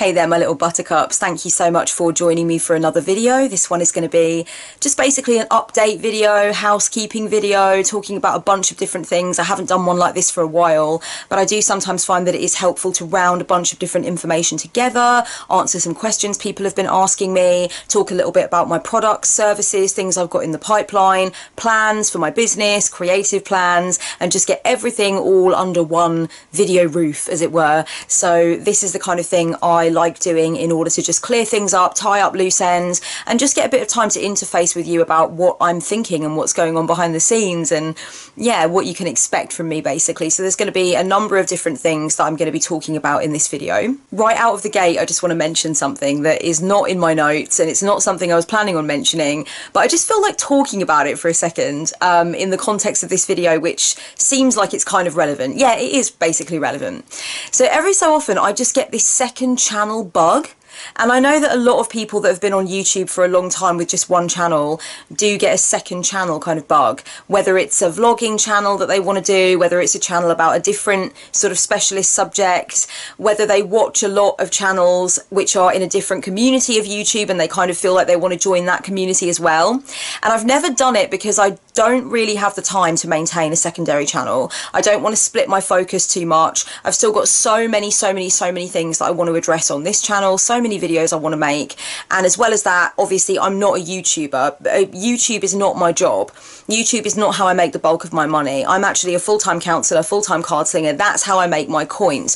Hey there my little buttercups, thank you so much for joining me for another video. This one is going to be just basically an update video, housekeeping video, talking about a bunch of different things. I haven't done one like this for a while, but I do sometimes find that it is helpful to round a bunch of different information together, answer some questions people have been asking me, talk a little bit about my products, services, things I've got in the pipeline, plans for my business, creative plans, and just get everything all under one video roof, as it were. So this is the kind of thing I like doing in order to just clear things up, tie up loose ends, and just get a bit of time to interface with you about what I'm thinking and what's going on behind the scenes, and yeah, what you can expect from me basically. So there's going to be a number of different things that I'm going to be talking about in this video. Right out of the gate, I just want to mention something that is not in my notes, and it's not something I was planning on mentioning, but I just feel like talking about it for a second in the context of this video, which seems like it's kind of relevant. Yeah, it is basically relevant. So every so often I just get this second channel bug. And I know that a lot of people that have been on YouTube for a long time with just one channel do get a second channel kind of bug, whether it's a vlogging channel that they want to do, whether it's a channel about a different sort of specialist subject, whether they watch a lot of channels which are in a different community of YouTube and they kind of feel like they want to join that community as well. And I've never done it because I don't really have the time to maintain a secondary channel. I don't want to split my focus too much. I've still got so many things that I want to address on this channel, so many videos I want to make, and as well as that, obviously I'm not a YouTuber. YouTube is not my job. YouTube is not how I make the bulk of my money. I'm actually a full-time counsellor, full-time card slinger. That's how I make my coins.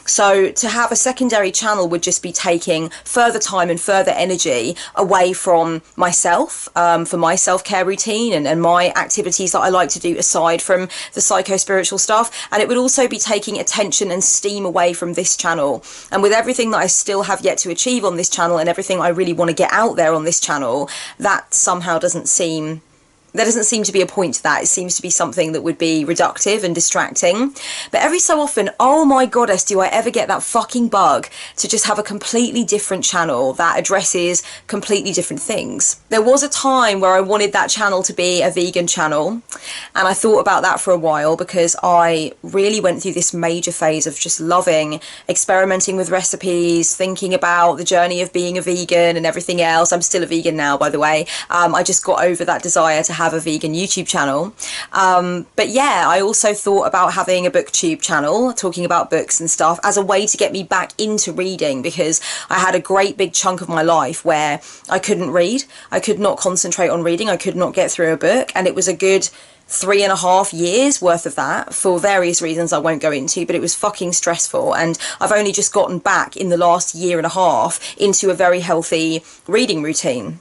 So to have a secondary channel would just be taking further time and further energy away from myself, for my self-care routine and my activities that I like to do aside from the psycho-spiritual stuff. And it would also be taking attention and steam away from this channel. And with everything that I still have yet to achieve on this channel and everything I really want to get out there on this channel, that somehow doesn't seem... There doesn't seem to be a point to that. It seems to be something that would be reductive and distracting. But every so often, oh my goddess, do I ever get that fucking bug to just have a completely different channel that addresses completely different things. There was a time where I wanted that channel to be a vegan channel, and I thought about that for a while because I really went through this major phase of just loving experimenting with recipes, thinking about the journey of being a vegan and everything else. I'm still a vegan now, by the way. I just got over that desire to have a vegan YouTube channel, but yeah, I also thought about having a booktube channel talking about books and stuff as a way to get me back into reading, because I had a great big chunk of my life where I couldn't read. I could not concentrate on reading. I could not get through a book, and it was a good 3.5 years worth of that for various reasons I won't go into, but it was fucking stressful. And I've only just gotten back in the last 1.5 years into a very healthy reading routine.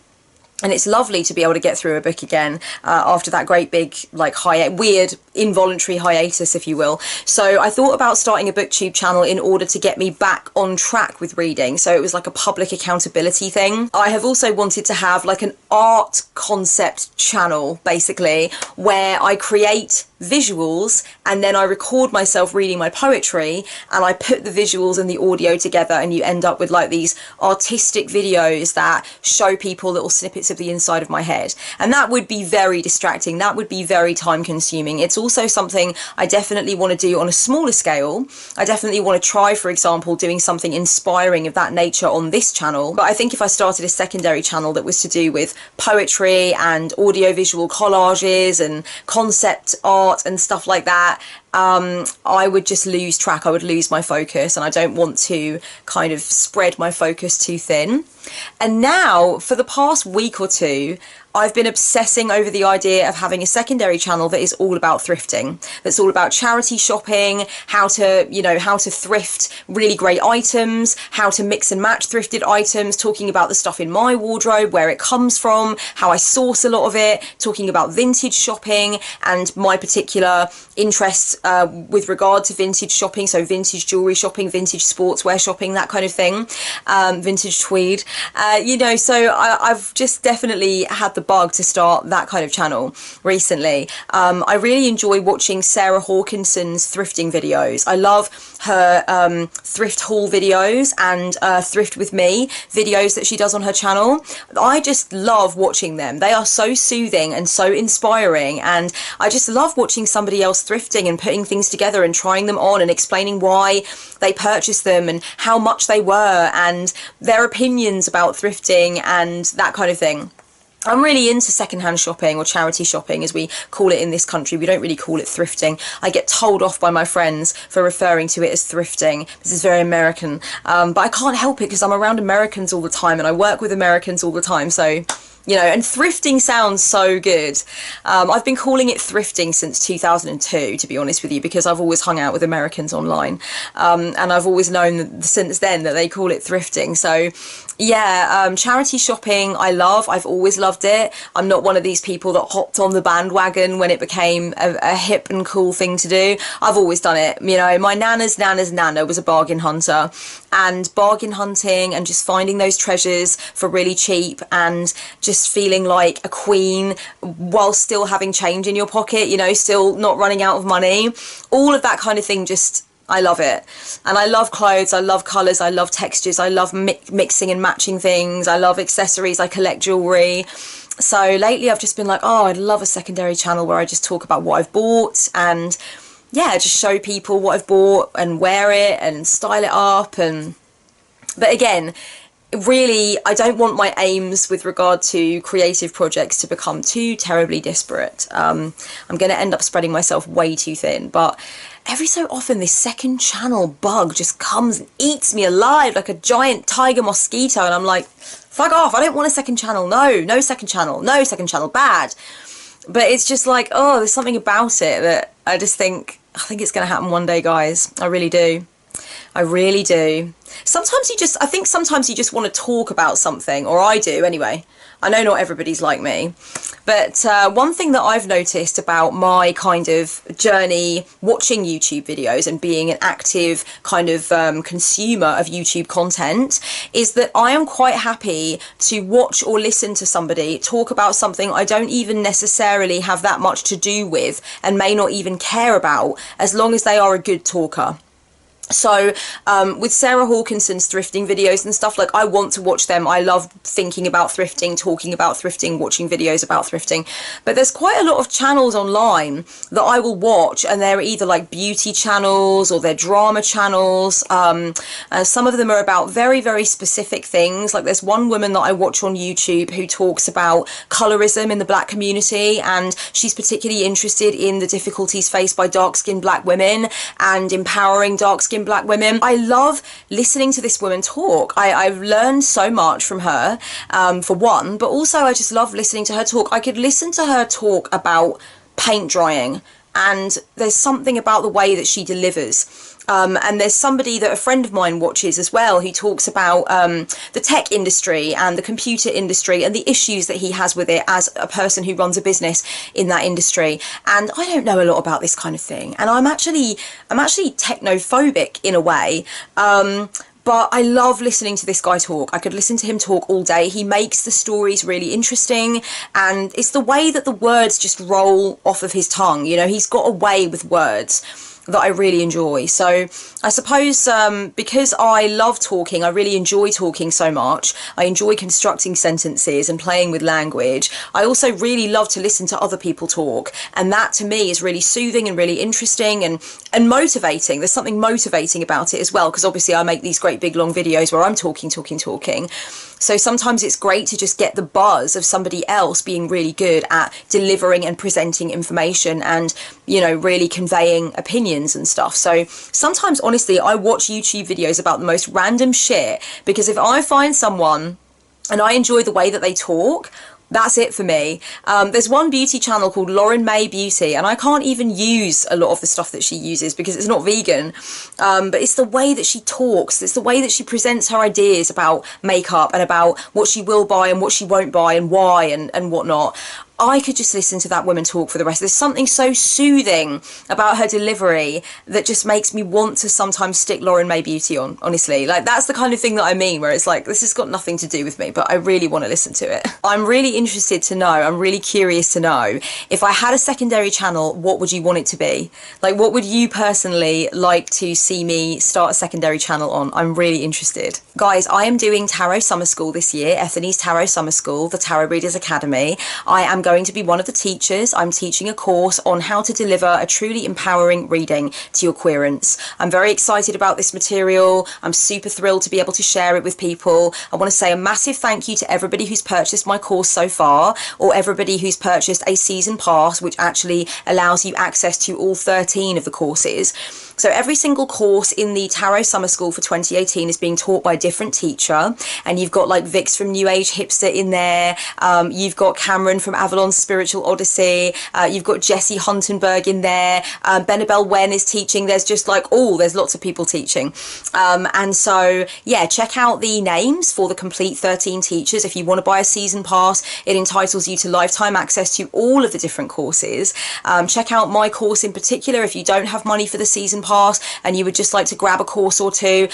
And it's lovely to be able to get through a book again after that great big, like, weird, involuntary hiatus, if you will. So I thought about starting a booktube channel in order to get me back on track with reading. So it was like a public accountability thing. I have also wanted to have like an art concept channel, basically, where I create visuals and then I record myself reading my poetry and I put the visuals and the audio together, and you end up with like these artistic videos that show people little snippets of the inside of my head. And that would be very distracting. That would be very time consuming. It's also something I definitely want to do on a smaller scale. I definitely want to try, for example, doing something inspiring of that nature on this channel. But I think if I started a secondary channel that was to do with poetry and audiovisual collages and concept art and stuff like that, I would just lose track. I would lose my focus, and I don't want to kind of spread my focus too thin. And now, for the past week or two, I've been obsessing over the idea of having a secondary channel that is all about thrifting, that's all about charity shopping, how to thrift really great items, how to mix and match thrifted items, talking about the stuff in my wardrobe, where it comes from, how I source a lot of it, talking about vintage shopping and my particular interests with regard to vintage shopping, so vintage jewellery shopping, vintage sportswear shopping, that kind of thing, vintage tweed, so I've just definitely had the bug to start that kind of channel recently. I really enjoy watching Sarah Hawkinson's thrifting videos. I love her thrift haul videos and thrift with me videos that she does on her channel. I just love watching them. They are so soothing and so inspiring, and I just love watching somebody else thrifting and putting things together and trying them on and explaining why they purchased them and how much they were and their opinions about thrifting and that kind of thing. I'm really into secondhand shopping, or charity shopping as we call it in this country. We don't really call it thrifting. I get told off by my friends for referring to it as thrifting. This is very American, but I can't help it because I'm around Americans all the time and I work with Americans all the time, so you know, and thrifting sounds so good. I've been calling it thrifting since 2002, to be honest with you, because I've always hung out with Americans online. And I've always known that since then that they call it thrifting. So yeah, charity shopping I love. I've always loved it. I'm not one of these people that hopped on the bandwagon when it became a hip and cool thing to do. I've always done it. You know, my nana's nana was a bargain hunter, and bargain hunting and just finding those treasures for really cheap and just feeling like a queen while still having change in your pocket, you know, still not running out of money. All of that kind of thing, just, I love it. And I love clothes, I love colours, I love textures, I love mixing and matching things, I love accessories, I collect jewellery. So lately I've just been like, oh, I'd love a secondary channel where I just talk about what I've bought and yeah, just show people what I've bought and wear it and style it up. And but again, really, I don't want my aims with regard to creative projects to become too terribly disparate. I'm going to end up spreading myself way too thin, but every so often this second channel bug just comes and eats me alive like a giant tiger mosquito, and I'm like, fuck off, I don't want a second channel. No second channel, no second channel, bad. But it's just like, oh, there's something about it that I think it's going to happen one day, guys. I really do. I really do. Sometimes sometimes you just want to talk about something, or I do anyway. I know not everybody's like me, but one thing that I've noticed about my kind of journey watching YouTube videos and being an active kind of consumer of YouTube content is that I am quite happy to watch or listen to somebody talk about something I don't even necessarily have that much to do with and may not even care about, as long as they are a good talker. So with Sarah Hawkinson's thrifting videos and stuff, like, I want to watch them. I love thinking about thrifting, talking about thrifting, watching videos about thrifting. But there's quite a lot of channels online that I will watch, and they're either like beauty channels or they're drama channels. Some of them are about very, very specific things. Like, there's one woman that I watch on YouTube who talks about colorism in the black community, and she's particularly interested in the difficulties faced by dark-skinned black women and empowering dark-skinned black women. I love listening to this woman talk. I've learned so much from her, for one, but also I just love listening to her talk. I could listen to her talk about paint drying, and there's something about the way that she delivers. And there's somebody that a friend of mine watches as well who talks about the tech industry and the computer industry and the issues that he has with it as a person who runs a business in that industry. And I don't know a lot about this kind of thing, and I'm actually technophobic in a way. But I love listening to this guy talk. I could listen to him talk all day. He makes the stories really interesting, and it's the way that the words just roll off of his tongue. You know, he's got a way with words that I really enjoy. So I suppose because I love talking, I really enjoy talking so much. I enjoy constructing sentences and playing with language. I also really love to listen to other people talk, and that to me is really soothing and really interesting and motivating. There's something motivating about it as well, because obviously I make these great big long videos where I'm talking. So sometimes it's great to just get the buzz of somebody else being really good at delivering and presenting information and, you know, really conveying opinions and stuff. So sometimes, honestly, I watch YouTube videos about the most random shit, because if I find someone and I enjoy the way that they talk, that's it for me. There's one beauty channel called Lauren May Beauty, and I can't even use a lot of the stuff that she uses because it's not vegan. But it's the way that she talks, it's the way that she presents her ideas about makeup and about what she will buy and what she won't buy and why and whatnot. I could just listen to that woman talk for the rest. There's something so soothing about her delivery that just makes me want to sometimes stick Lauren May Beauty on, honestly. Like, that's the kind of thing that I mean, where it's like, this has got nothing to do with me, but I really want to listen to it. I'm really interested to know, I'm really curious to know, if I had a secondary channel, what would you want it to be? Like, what would you personally like to see me start a secondary channel on? I'm really interested. Guys, I am doing Tarot Summer School this year, Ethany's Tarot Summer School, the Tarot Readers Academy. I am going to be one of the teachers. I'm teaching a course on how to deliver a truly empowering reading to your querents. I'm very excited about this material. I'm super thrilled to be able to share it with people. I want to say a massive thank you to everybody who's purchased my course so far, or everybody who's purchased a season pass, which actually allows you access to all 13 of the courses. So every single course in the Tarot Summer School for 2018 is being taught by a different teacher, and you've got like Vix from New Age Hipster in there, you've got Cameron from Avalon's Spiritual Odyssey, you've got Jessie Huntenberg in there, Benabel Wen is teaching. There's just like, there's lots of people teaching. And so yeah, check out the names for the complete 13 teachers. If you want to buy a season pass, it entitles you to lifetime access to all of the different courses. Check out my course in particular if you don't have money for the season pass and you would just like to grab a course or two.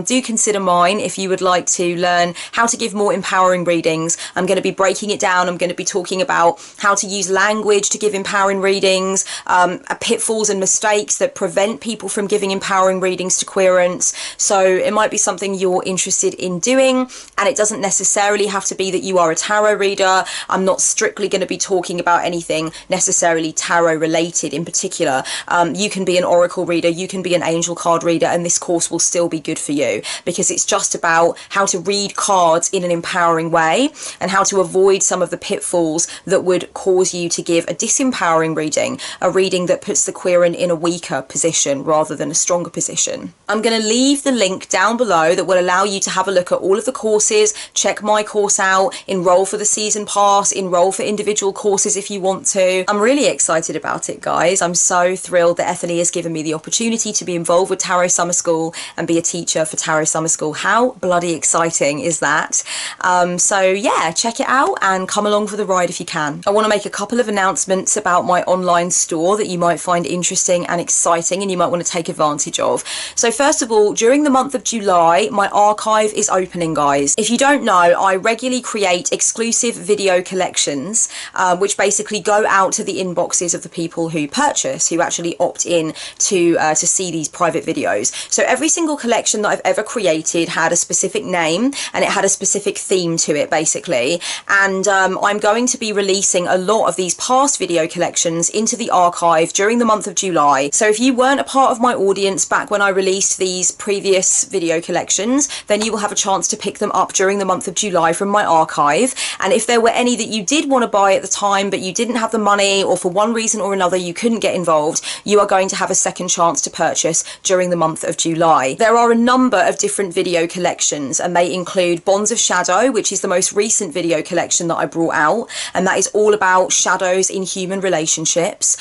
Do consider mine if you would like to learn how to give more empowering readings. I'm going to be breaking it down. I'm going to be talking about how to use language to give empowering readings, pitfalls and mistakes that prevent people from giving empowering readings to querents. So it might be something you're interested in doing, and it doesn't necessarily have to be that you are a tarot reader. I'm not strictly going to be talking about anything necessarily tarot related in particular. You can be an oracle reader, you can be an angel card reader, and this course will still be good for you, because it's just about how to read cards in an empowering way and how to avoid some of the pitfalls that would cause you to give a disempowering reading, a reading that puts the querent in a weaker position rather than a stronger position. I'm going to leave the link down below that will allow you to have a look at all of the courses, check my course out, enroll for the season pass, enroll for individual courses if you want to. I'm really excited about it, guys. I'm so thrilled that Ethany has given me the opportunity to be involved with Tarot Summer School and be a teacher for Tarot Summer School. How bloody exciting is that? So yeah, check it out and come along for the ride if you can. I want to make a couple of announcements about my online store that you might find interesting and exciting and you might want to take advantage of. So first of all, during the month of July, my archive is opening, guys. If you don't know, I regularly create exclusive video collections, which basically go out to the inboxes of the people who purchase, who actually opt in to see these private videos. So every single collection that I've ever created had a specific name and it had a specific theme to it, basically. And I'm going to be releasing a lot of these past video collections into the archive during the month of July. So if you weren't a part of my audience back when I released these previous video collections, then you will have a chance to pick them up during the month of July from my archive. And if there were any that you did want to buy at the time but you didn't have the money, or for one reason or another you couldn't get involved, you are going to have a second chance to purchase during the month of July. There are a number of different video collections, and they include Bonds of Shadow, which is the most recent video collection that I brought out, and that is all about shadows in human relationships.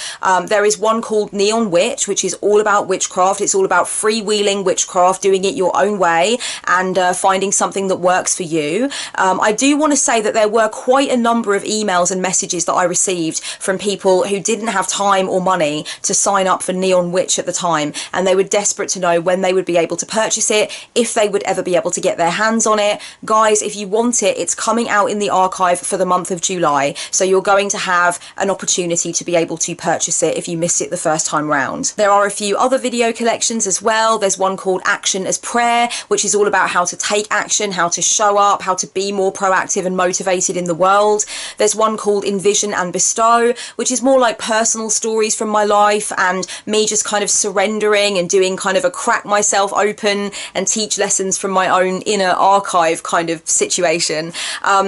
There is one called Neon Witch, which is all about witchcraft. It's all about freewheeling witchcraft, doing it your own way and finding something that works for you. I do want to say that there were quite a number of emails and messages that I received from people who didn't have time or money to sign up for Neon Witch at the time, and they were desperate to know when they would be able to purchase it, if they would ever be able to get their hands on it. Guys, if you want it, it's coming out in the archive for the month of July, so you're going to have an opportunity to be able to purchase it if you missed it the first time round. There are a few other video collections as well. There's one called Action as Prayer, which is all about how to take action, how to show up, how to be more proactive and motivated in the world. There's one called Envision and Bestow, which is more like personal stories from my life and me just kind of surrendering and doing kind of a crack myself open and teach lessons from my own inner archive kind of situation.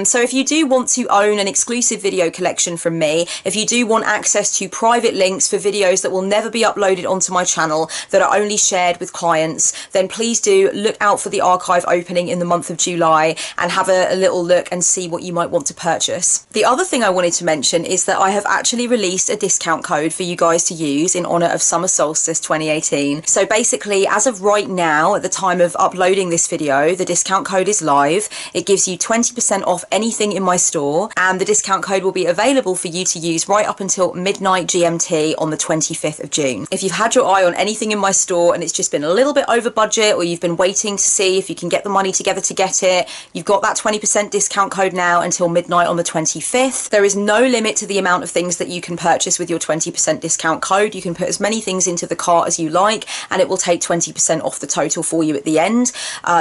So if you do want to own an exclusive video collection from me, if you do want access to private links for videos that will never be uploaded onto my channel, that are only shared with clients, then please do look out for the archive opening in the month of July and have a little look and see what you might want to purchase. The other thing I wanted to mention is that I have actually released a discount code for you guys to use in honour of Summer Solstice 2018. So basically, as of right now, at the time of uploading this video, the discount code is live. It gives you 20% off anything in my store, and the discount code will be available for you to use right up until midnight GMT on the 25th of June. If you've had your eye on anything in my store and it's just been a little bit over budget, or you've been waiting to see if you can get the money together to get it, you've got that 20% discount code now until midnight on the 25th. There is no limit to the amount of things that you can purchase with your 20% discount code. You can put as many things into the cart as you like, and it will take 20% off the total for you at the end.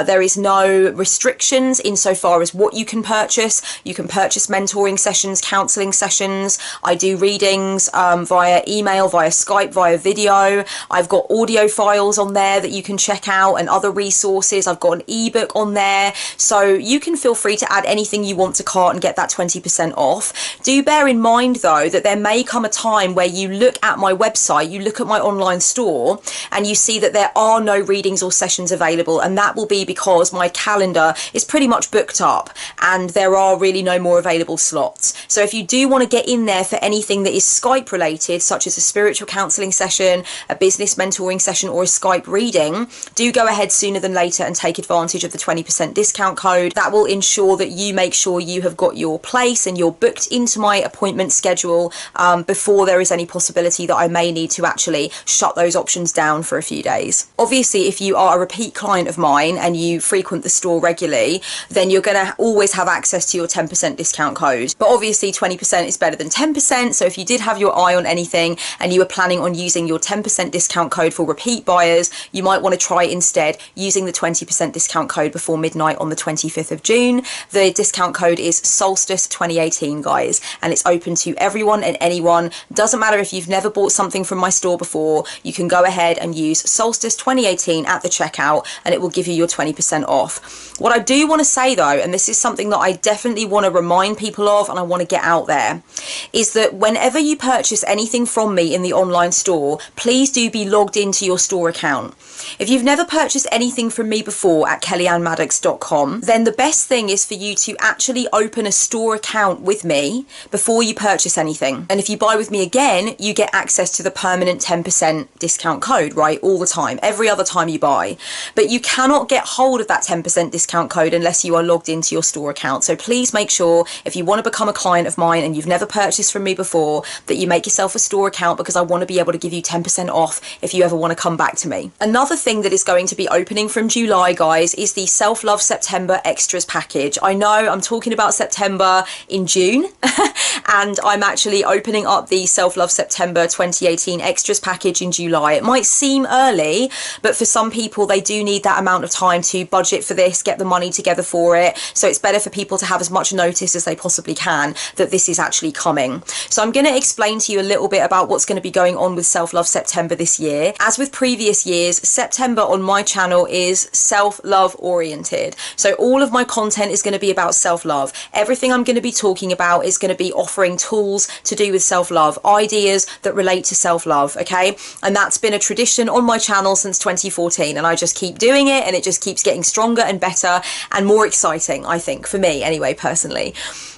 There is no restrictions insofar as what you can purchase. You can purchase mentoring sessions, counselling sessions. I do readings via email, via Skype, via video. I've got audio files on there that you can check out and other resources. I've got an ebook on there, so you can feel free to add anything you want to cart and get that 20% off. Do bear in mind though that there may come a time where you look at my website, you look at my online store, and you see that there are no readings or sessions available, and that will be because my calendar is pretty much booked up and there are really no more available slots. So if you do want to get in there for anything that is Skype related, such as a spiritual counselling session, a business mentoring session, or a Skype reading, do go ahead sooner than later and take advantage of the 20% discount code. That will ensure that you make sure you have got your place and you're booked into my appointment schedule before there is any possibility that I may need to actually shut those options down for a few days. Obviously, if you are a repeat client of mine and you frequent the store regularly, then you're going to always have access to your 10% discount code. But obviously 20% is better than 10%, so if you did have your eye on anything and you were planning on using your 10% discount code for repeat buyers, you might want to try instead using the 20% discount code before midnight on the 25th of June. The discount code is Solstice 2018, guys, and it's open to everyone and anyone. Doesn't matter if you've never bought something from my store before, you can go ahead and use Solstice 2018 at the checkout and it will give you your 20% off. What I do want to say though, and this is something that I definitely want to remind people of and I want to get out there, is that whenever you purchase anything from me in the online store, please do be logged into your store account. If you've never purchased anything from me before at kellyannemaddox.com, then the best thing is for you to actually open a store account with me before you purchase anything. And if you buy with me again, you get access to the permanent 10% discount code, right? All the time, every other time you buy. But you cannot get hold of that 10% discount code unless you are logged into your store account. So please make sure, if you want to become a client of mine and you've never purchased from me before, that you make yourself a store account, because I want to be able to give you 10% off if you ever want to come back to me. Another thing that is going to be opening from July, guys, is the Self-Love September Extras package. I know I'm talking about September in June and I'm actually opening up the Self-Love September 2018 Extras package in July. It might seem early, but for some people they do need that amount of time to budget for this, get the money together for it. So it's better for people to have as much notice as they possibly can that this is actually coming. So I'm going to explain to you a little bit about what's going to be going on with Self-Love September this year. As with previous years, September on my channel is self-love oriented. So all of my content is going to be about self-love. Everything I'm going to be talking about is going to be offering tools to do with self-love, ideas that relate to self-love, okay? And that's been a tradition on my channel since 2014, and I just keep doing it, and it just keeps getting stronger and better and more exciting, I think, for me anyway, personally.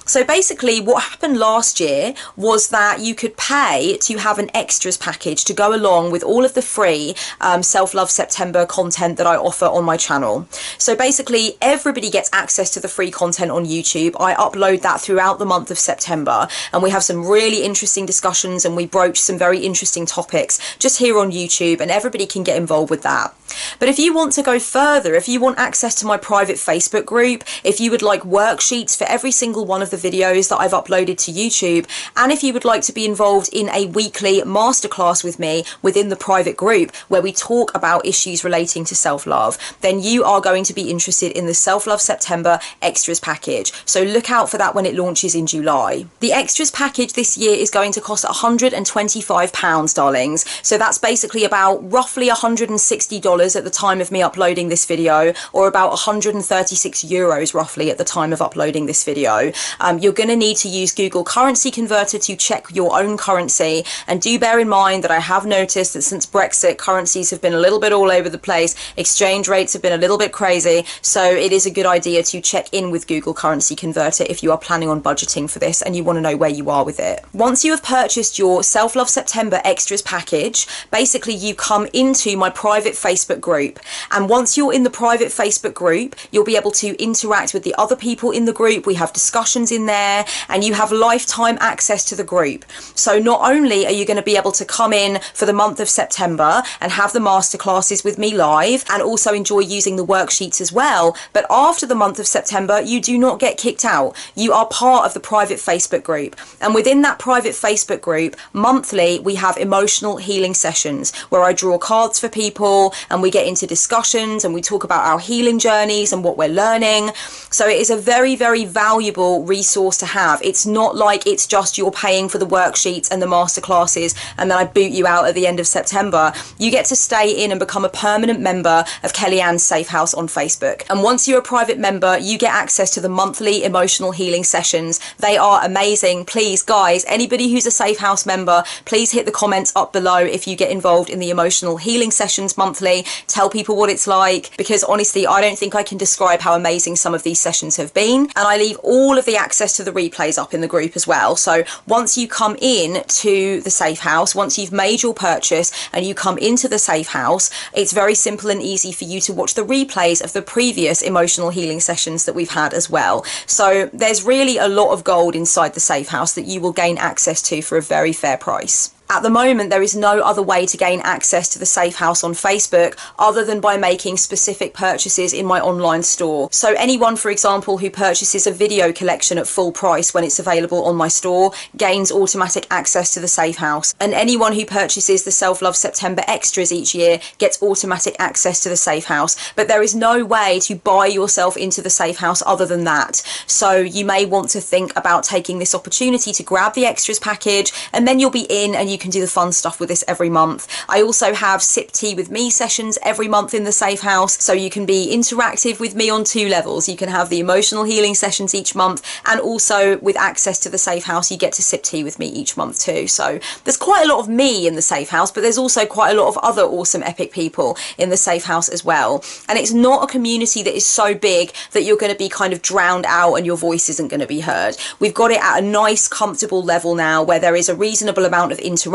So basically what happened last year was that you could pay to have an extras package to go along with all of the free Self-Love September content that I offer on my channel. So basically everybody gets access to the free content on YouTube. I upload that throughout the month of September, and we have some really interesting discussions and we broach some very interesting topics just here on YouTube, and everybody can get involved with that. But if you want to go further, if you want access to my private Facebook group, if you would like worksheets for every single one of the videos that I've uploaded to YouTube, and if you would like to be involved in a weekly masterclass with me within the private group where we talk about issues relating to self-love, then you are going to be interested in the Self-Love September Extras package. So look out for that when it launches in July. The Extras package this year is going to cost £125, darlings. So that's basically about roughly $160 at the time of me uploading this video, or about 136 euros roughly at the time of uploading this video. You're going to need to use Google Currency Converter to check your own currency, and do bear in mind that I have noticed that since Brexit, currencies have been a little bit all over the place, exchange rates have been a little bit crazy, so it is a good idea to check in with Google Currency Converter if you are planning on budgeting for this and you want to know where you are with it. Once you have purchased your Self-Love September Extras package, basically you come into my private Facebook group, and once you're in the private Facebook group, you'll be able to interact with the other people in the group. We have discussions in there, and you have lifetime access to the group. So not only are you going to be able to come in for the month of September and have the masterclasses with me live, and also enjoy using the worksheets as well, but after the month of September you do not get kicked out. You are part of the private Facebook group, and within that private Facebook group monthly we have emotional healing sessions. sessions where I draw cards for people and we get into discussions and we talk about our healing journeys and what we're learning. So it is a very, very valuable resource to have. It's not like it's just you're paying for the worksheets and the masterclasses and then I boot you out at the end of September. You get to stay in and become a permanent member of Kellyanne's Safe House on Facebook. And once you're a private member, you get access to the monthly emotional healing sessions. They are amazing. Please, guys, anybody who's a Safe House member, please hit the comments up below if you get involved in the emotional healing sessions monthly. Tell people what it's like, because honestly, I don't think I can describe how amazing some of these sessions have been. And I leave all of the access to the replays up in the group as well. So once you come in to the Safe House, once you've made your purchase and you come into the Safe House, it's very simple and easy for you to watch the replays of the previous emotional healing sessions that we've had as well. So there's really a lot of gold inside the Safe House that you will gain access to for a very fair price. At the moment, there is no other way to gain access to the Safe House on Facebook other than by making specific purchases in my online store. So anyone, for example, who purchases a video collection at full price when it's available on my store gains automatic access to the Safe House. And anyone who purchases the Self-Love September extras each year gets automatic access to the Safe House. But there is no way to buy yourself into the Safe House other than that. So you may want to think about taking this opportunity to grab the extras package, and then you'll be in and you can do the fun stuff with this every month. I also have Sip Tea with Me sessions every month in the Safe House, so you can be interactive with me on 2 levels. You can have the emotional healing sessions each month, and also with access to the Safe House you get to sip tea with me each month too. So there's quite a lot of me in the Safe House, but there's also quite a lot of other awesome epic people in the Safe House as well. And it's not a community that is so big that you're going to be kind of drowned out and your voice isn't going to be heard. We've got it at a nice comfortable level now where there is a reasonable amount of interaction.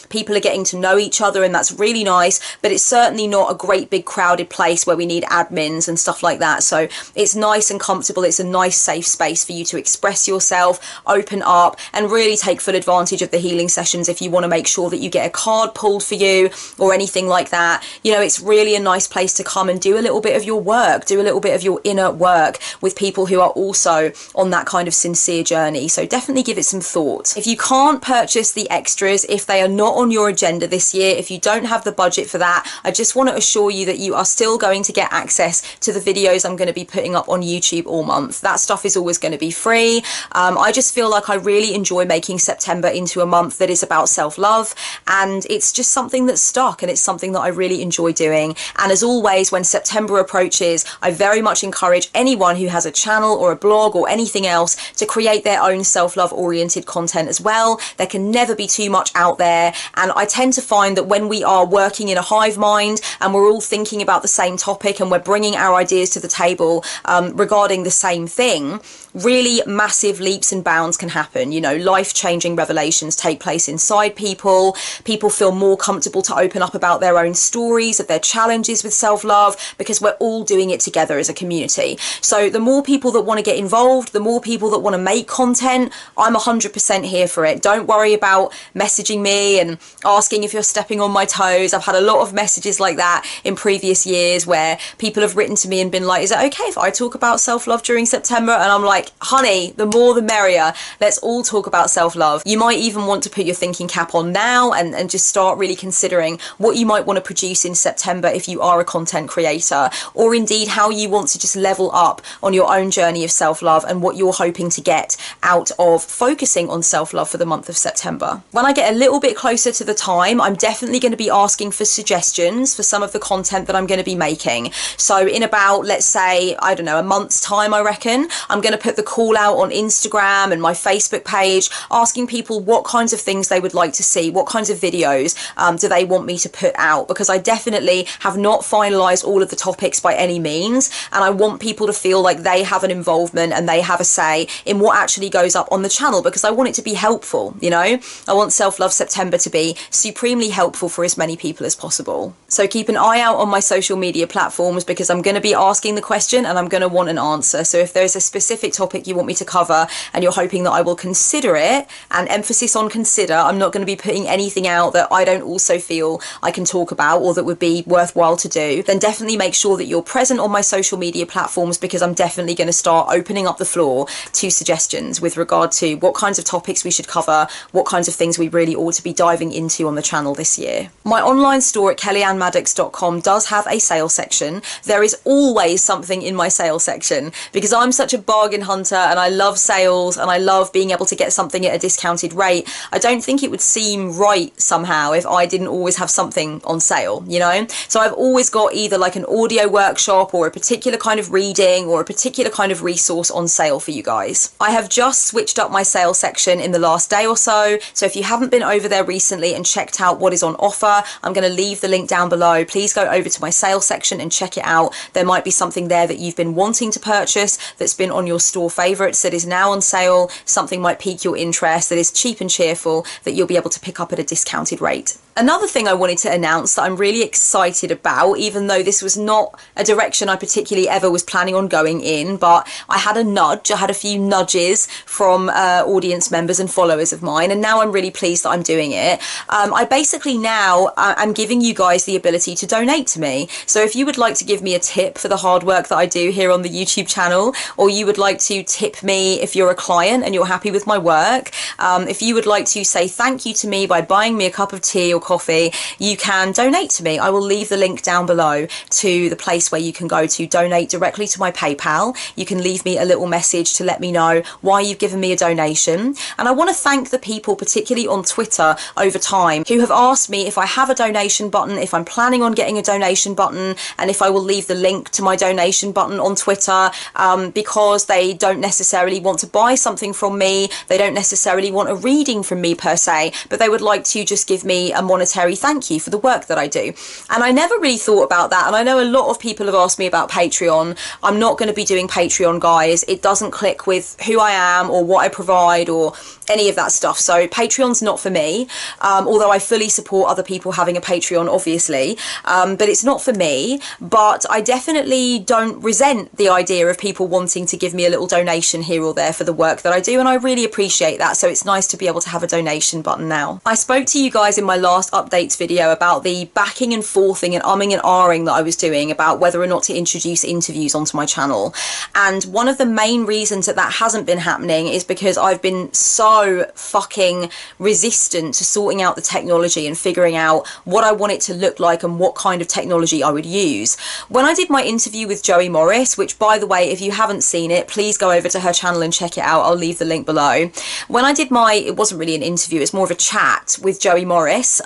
People are getting to know each other, and that's really nice, but it's certainly not a great big crowded place where we need admins and stuff like that. So it's nice and comfortable. It's a nice safe space for you to express yourself, open up, and really take full advantage of the healing sessions if you want to make sure that you get a card pulled for you or anything like that. You know, it's really a nice place to come and do a little bit of your work, do a little bit of your inner work with people who are also on that kind of sincere journey. So definitely give it some thought. If you can't purchase the extras, if they are not on your agenda this year, if you don't have the budget for that, I just want to assure you that you are still going to get access to the videos I'm going to be putting up on YouTube all month. That stuff is always going to be free. I just feel like I really enjoy making September into a month that is about self-love, and it's just something that's stuck, and it's something that I really enjoy doing. And as always, when September approaches, I very much encourage anyone who has a channel or a blog or anything else to create their own self-love oriented content as well. There can never be too much out there, and I tend to find that when we are working in a hive mind and we're all thinking about the same topic and we're bringing our ideas to the table regarding the same thing, really massive leaps and bounds can happen. You know, life-changing revelations take place inside people. People feel more comfortable to open up about their own stories, of their challenges with self-love, because we're all doing it together as a community. So the more people that want to get involved, the more people that want to make content, I'm 100% here for it. Don't worry about messaging me and asking if you're stepping on my toes. I've had a lot of messages like that in previous years where people have written to me and been like, is it okay if I talk about self-love during September? And I'm like, honey, the more the merrier. Let's all talk about self-love. You might even want to put your thinking cap on now and just start really considering what you might want to produce in September if you are a content creator, or indeed how you want to just level up on your own journey of self-love and what you're hoping to get out of focusing on self-love for the month of September. When I get a little bit closer to the time, I'm definitely going to be asking for suggestions for some of the content that I'm going to be making. So in about, let's say, I don't know, a month's time, I reckon, I'm going to put the call out on Instagram and my Facebook page asking people what kinds of things they would like to see, what kinds of videos do they want me to put out, because I definitely have not finalized all of the topics by any means, and I want people to feel like they have an involvement and they have a say in what actually goes up on the channel, because I want it to be helpful. You know, I want Self-Love September to be supremely helpful for as many people as possible. So keep an eye out on my social media platforms, because I'm going to be asking the question and I'm going to want an answer. So if there's a specific topic you want me to cover and you're hoping that I will consider it, and emphasis on consider, I'm not going to be putting anything out that I don't also feel I can talk about or that would be worthwhile to do, then definitely make sure that you're present on my social media platforms, because I'm definitely going to start opening up the floor to suggestions with regard to what kinds of topics we should cover, what kinds of things we really ought to be diving into on the channel this year. My online store at kellyannemaddox.com does have a sale section. There is always something in my sale section because I'm such a bargain hunter and I love sales and I love being able to get something at a discounted rate. I don't think it would seem right somehow if I didn't always have something on sale, you know? So I've always got either like an audio workshop or a particular kind of reading or a particular kind of resource on sale for you guys. I have just switched up my sale section in the last day or so if you haven't been over there recently and checked out what is on offer, I'm going to leave the link down below. Please go over to my sale section and check it out. There might be something there that you've been wanting to purchase that's been on your store favorites that is now on sale. Something might pique your interest that is cheap and cheerful that you'll be able to pick up at a discounted rate. Another thing I wanted to announce that I'm really excited about, even though this was not a direction I particularly ever was planning on going in, but I had a nudge, I had a few nudges from audience members and followers of mine, and now I'm really pleased that I'm doing it. I basically now I'm giving you guys the ability to donate to me. So if you would like to give me a tip for the hard work that I do here on the YouTube channel, or you would like to tip me if you're a client and you're happy with my work, if you would like to say thank you to me by buying me a cup of tea or coffee, you can donate to me. I will leave the link down below to the place where you can go to donate directly to my PayPal. You can leave me a little message to let me know why you've given me a donation. And I want to thank the people, particularly on Twitter over time, who have asked me if I have a donation button, if I'm planning on getting a donation button, and if I will leave the link to my donation button on Twitter, because they don't necessarily want to buy something from me, they don't necessarily want a reading from me per se, but they would like to just give me a monetary thank you for the work that I do. And I never really thought about that, and I know a lot of people have asked me about Patreon. I'm not going to be doing Patreon, guys. It doesn't click with who I am or what I provide or any of that stuff. So Patreon's not for me, although I fully support other people having a Patreon, obviously, but it's not for me. But I definitely don't resent the idea of people wanting to give me a little donation here or there for the work that I do, and I really appreciate that. So it's nice to be able to have a donation button now. I spoke to you guys in my last updates video about the backing and forthing and umming and ahhing that I was doing about whether or not to introduce interviews onto my channel, and one of the main reasons that that hasn't been happening is because I've been so fucking resistant to sorting out the technology and figuring out what I want it to look like and what kind of technology I would use. When I did my interview with Joey Morris, which by the way, if you haven't seen it, please go over to her channel and check it out. I'll leave the link below. When I did it wasn't really an interview, it's more of a chat with Joey Morris.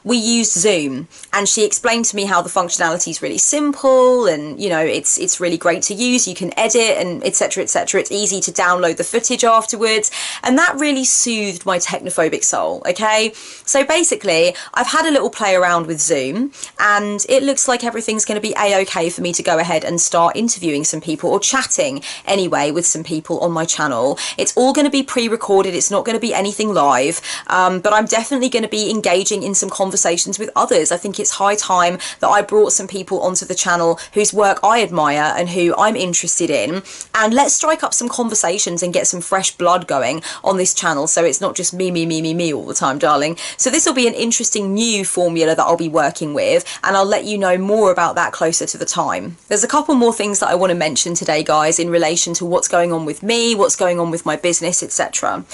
We used Zoom, and she explained to me how the functionality is really simple, and you know, it's really great to use. You can edit and etc, etc. It's easy to download the footage afterwards, and that really soothed my technophobic soul. Okay, so basically I've had a little play around with Zoom, and it looks like everything's going to be a-okay for me to go ahead and start interviewing some people, or chatting anyway with some people on my channel. It's all going to be pre-recorded, it's not going to be anything live, but I'm definitely going to be engaging in some conversations with others. I think it's high time that I brought some people onto the channel whose work I admire and who I'm interested in, and let's strike up some conversations and get some fresh blood going on this channel, so it's not just me all the time, darling. So this will be an interesting new formula that I'll be working with, and I'll let you know more about that closer to the time. There's a couple more things that I want to mention today, guys, in relation to what's going on with me, what's going on with my business, etc.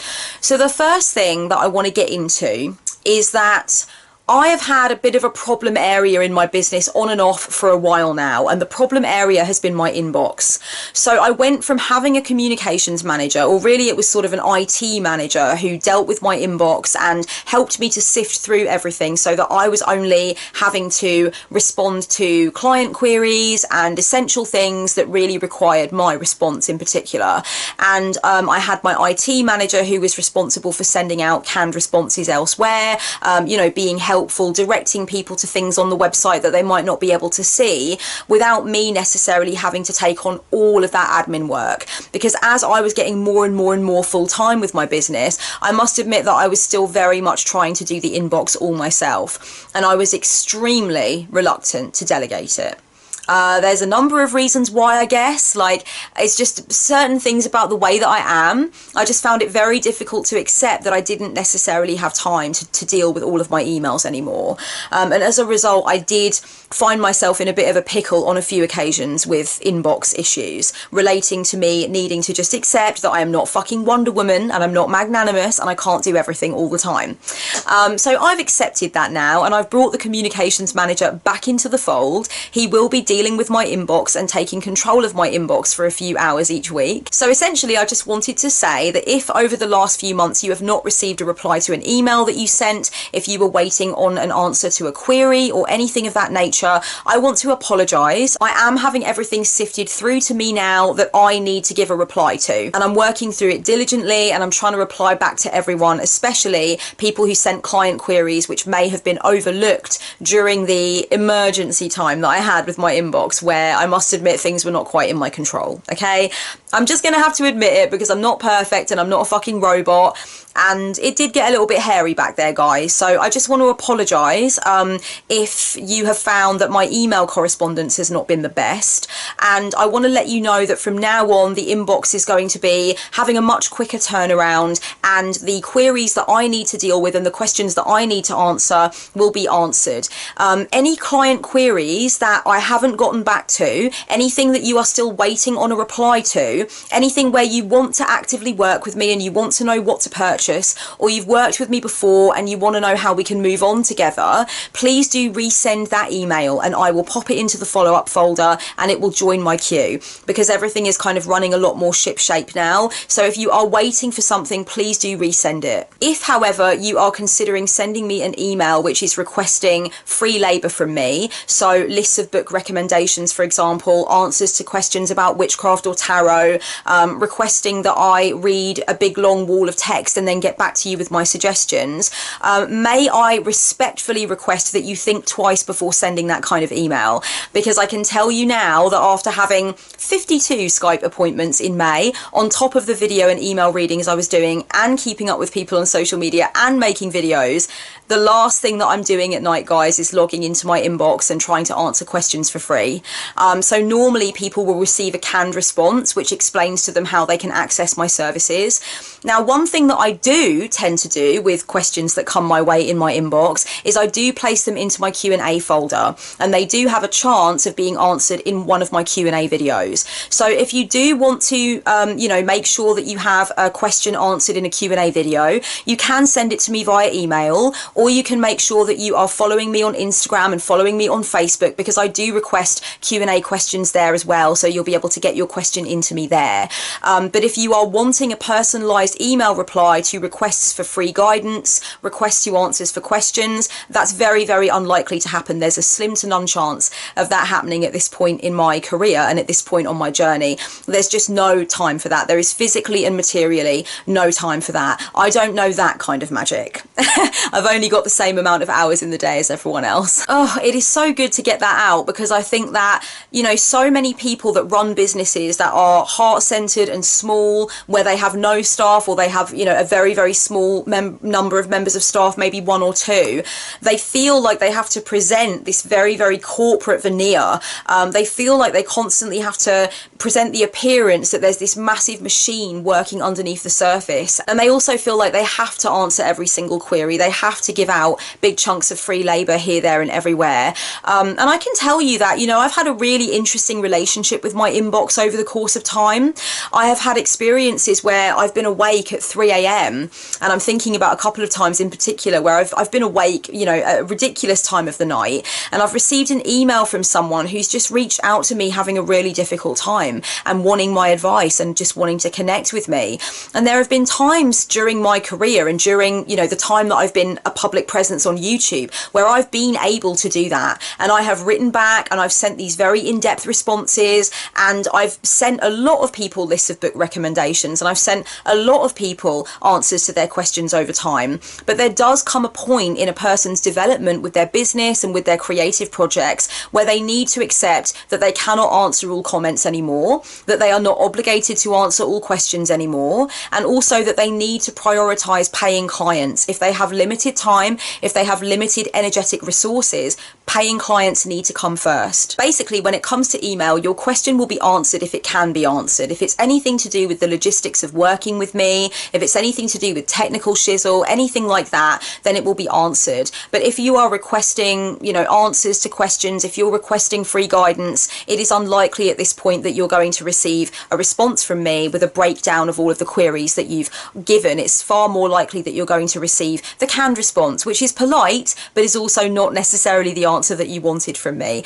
So the first thing that I want to get into is that I have had a bit of a problem area in my business on and off for a while now, and the problem area has been my inbox. So I went from having a communications manager, or really it was sort of an IT manager, who dealt with my inbox and helped me to sift through everything so that I was only having to respond to client queries and essential things that really required my response in particular. And I had my IT manager who was responsible for sending out canned responses elsewhere, you know, being helpful, directing people to things on the website that they might not be able to see, without me necessarily having to take on all of that admin work. Because as I was getting more and more full-time with my business, I must admit that I was still very much trying to do the inbox all myself, and I was extremely reluctant to delegate it. There's a number of reasons why, I guess. Like, it's just certain things about the way that I am. I just found it very difficult to accept that I didn't necessarily have time to deal with all of my emails anymore. And as a result, I did find myself in a bit of a pickle on a few occasions with inbox issues relating to me needing to just accept that I am not fucking Wonder Woman and I'm not magnanimous and I can't do everything all the time. So I've accepted that now, and I've brought the communications manager back into the fold. He will be dealing with my inbox and taking control of my inbox for a few hours each week. So essentially, I just wanted to say that if over the last few months you have not received a reply to an email that you sent, if you were waiting on an answer to a query or anything of that nature, I want to apologise. I am having everything sifted through to me now that I need to give a reply to, and I'm working through it diligently, and I'm trying to reply back to everyone, especially people who sent client queries which may have been overlooked during the emergency time that I had with my inbox, where I must admit things were not quite in my control. Okay, I'm just gonna have to admit it because I'm not perfect and I'm not a fucking robot, and it did get a little bit hairy back there, guys. So I just want to apologise if you have found that my email correspondence has not been the best, and I want to let you know that from now on the inbox is going to be having a much quicker turnaround, and the queries that I need to deal with and the questions that I need to answer will be answered. Any client queries that I haven't gotten back to, anything that you are still waiting on a reply to, anything where you want to actively work with me and you want to know what to purchase, or you've worked with me before and you want to know how we can move on together, please do resend that email and I will pop it into the follow-up folder and it will join my queue, because everything is kind of running a lot more ship-shape now. So if you are waiting for something, please do resend it. If, however, you are considering sending me an email which is requesting free labour from me, so lists of book recommendations, for example, answers to questions about witchcraft or tarot, requesting that I read a big long wall of text and then get back to you with my suggestions, may I respectfully request that you think twice before sending that kind of email, because I can tell you now that after having 52 Skype appointments in May, on top of the video and email readings I was doing and keeping up with people on social media and making videos, the last thing that I'm doing at night, guys, is logging into my inbox and trying to answer questions for free. So normally people will receive a canned response which explains to them how they can access my services. Now, one thing that I do tend to do with questions that come my way in my inbox is I do place them into my Q&A folder, and they do have a chance of being answered in one of my Q&A videos. So if you do want to, you know, make sure that you have a question answered in a Q&A video, you can send it to me via email, or you can make sure that you are following me on Instagram and following me on Facebook, because I do request Q&A questions there as well, so you'll be able to get your question into me there. But if you are wanting a personalised email reply to requests for free guidance, requests to answers for questions, that's very, very unlikely to happen. There's a slim to none chance of that happening at this point in my career and at this point on my journey. There's just no time for that. There is physically and materially no time for that. I don't know that kind of magic. I've only got the same amount of hours in the day as everyone else. Oh, it is so good to get that out, because I think that, you know, so many people that run businesses that are heart-centered and small, where they have no staff, or they have, you know, a very, very small number of members of staff, maybe one or two, they feel like they have to present this very, very corporate veneer. They feel like they constantly have to present the appearance that there's this massive machine working underneath the surface. And they also feel like they have to answer every single query. They have to give out big chunks of free labour here, there and everywhere. And I can tell you that, you know, I've had a really interesting relationship with my inbox over the course of time. I have had experiences where I've been awake at 3 a.m. and I'm thinking about a couple of times in particular where I've been awake, you know, at a ridiculous time of the night, and I've received an email from someone who's just reached out to me having a really difficult time and wanting my advice and just wanting to connect with me. And there have been times during my career and during, you know, the time that I've been a public presence on YouTube where I've been able to do that, and I have written back and I've sent these very in-depth responses, and I've sent a lot of people lists of book recommendations, and I've sent a lot lot of people answers to their questions over time. But there does come a point in a person's development with their business and with their creative projects where they need to accept that they cannot answer all comments anymore, that they are not obligated to answer all questions anymore, and also that they need to prioritize paying clients. If they have limited time, if they have limited energetic resources, paying clients need to come first. Basically, when it comes to email, your question will be answered if it can be answered. If it's anything to do with the logistics of working with me, if it's anything to do with technical shizzle, anything like that, then it will be answered. But if you are requesting, you know, answers to questions, if you're requesting free guidance, it is unlikely at this point that you're going to receive a response from me with a breakdown of all of the queries that you've given. It's far more likely that you're going to receive the canned response, which is polite, but is also not necessarily the answer that you wanted from me.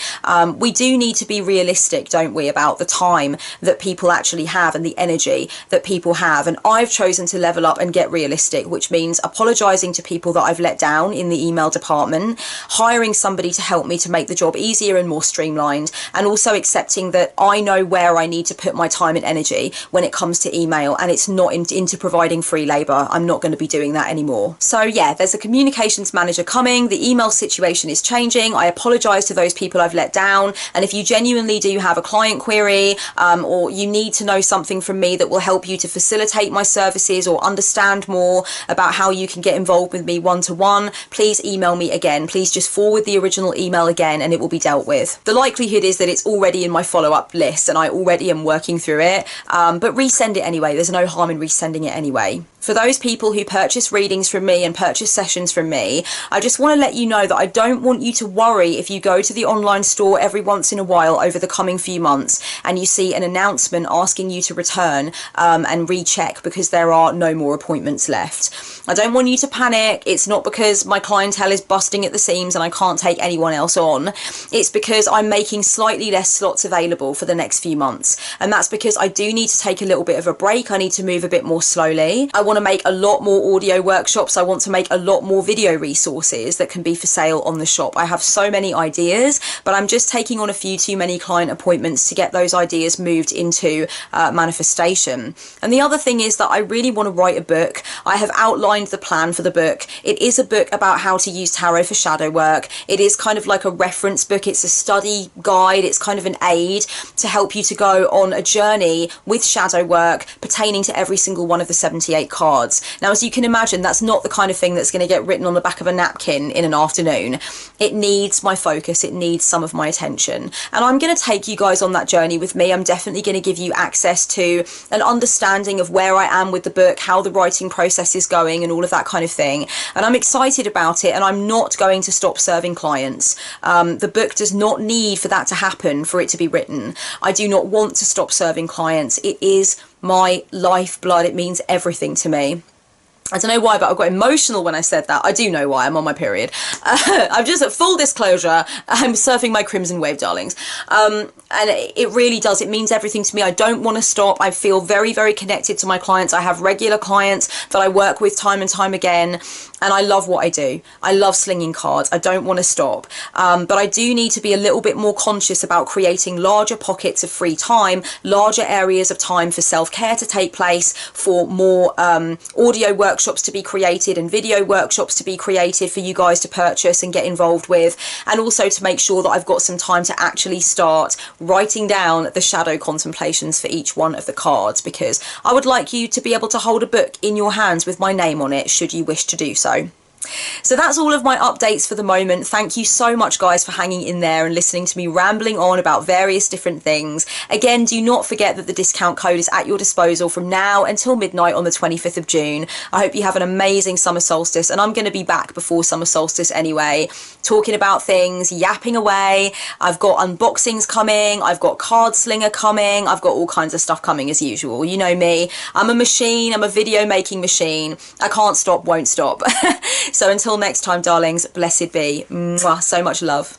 We do need to be realistic, don't we, about the time that people actually have and the energy that people have. And I've chosen to level up and get realistic, which means apologizing to people that I've let down in the email department, hiring somebody to help me to make the job easier and more streamlined, and also accepting that I know where I need to put my time and energy when it comes to email, and it's not into providing free labor. I'm not going to be doing that anymore. So yeah, there's a communications manager coming. The email situation is changing. I apologize to those people I've let down, and if you genuinely do have a client query or you need to know something from me that will help you to facilitate my services or understand more about how you can get involved with me one-to-one, please email me again. Please just forward the original email again and it will be dealt with. The likelihood is that it's already in my follow-up list and I already am working through it, but resend it anyway. There's no harm in resending it anyway. For those people who purchase readings from me and purchase sessions from me, I just want to let you know that I don't want you to worry if you go to the online store every once in a while over the coming few months and you see an announcement asking you to return and recheck because there are no more appointments left. I don't want you to panic. It's not because my clientele is busting at the seams and I can't take anyone else on. It's because I'm making slightly less slots available for the next few months. And that's because I do need to take a little bit of a break. I need to move a bit more slowly. I want to make a lot more audio workshops. I want to make a lot more video resources that can be for sale on the shop. I have so many ideas, but I'm just taking on a few too many client appointments to get those ideas moved into manifestation. And the other thing is that I really want to write a book. I have outlined the plan for the book. It is a book about how to use tarot for shadow work. It is kind of like a reference book. It's a study guide. It's kind of an aid to help you to go on a journey with shadow work pertaining to every single one of the 78 cards. Now, as you can imagine, that's not the kind of thing that's going to get written on the back of a napkin in an afternoon. It needs my focus. It needs some of my attention. And I'm going to take you guys on that journey with me. I'm definitely going to give you access to an understanding of where I am with the book, how the writing process is going, and all of that kind of thing. And I'm excited about it, and I'm not going to stop serving clients. The book does not need for that to happen for it to be written. I do not want to stop serving clients. It is my lifeblood. It means everything to me. I don't know why, but I got emotional when I said that. I do know why. I'm on my period. I'm just at full disclosure. I'm surfing my crimson wave, darlings. And it really does. It means everything to me. I don't want to stop. I feel very, very connected to my clients. I have regular clients that I work with time and time again. And I love what I do. I love slinging cards. I don't want to stop. But I do need to be a little bit more conscious about creating larger pockets of free time, larger areas of time for self-care to take place, for more audio workshops to be created and video workshops to be created for you guys to purchase and get involved with. And also to make sure that I've got some time to actually start writing down the shadow contemplations for each one of the cards, because I would like you to be able to hold a book in your hands with my name on it should you wish to do so. So that's all of my updates for the moment. Thank you so much, guys, for hanging in there and listening to me rambling on about various different things. Again, do not forget that the discount code is at your disposal from now until midnight on the 25th of June. I hope you have an amazing summer solstice, and I'm going to be back before summer solstice anyway, talking about things, yapping away. I've got unboxings coming, I've got card slinger coming, I've got all kinds of stuff coming as usual. You know me, I'm a machine, I'm a video making machine. I can't stop, won't stop. So until next time, darlings, blessed be. Mwah, so much love.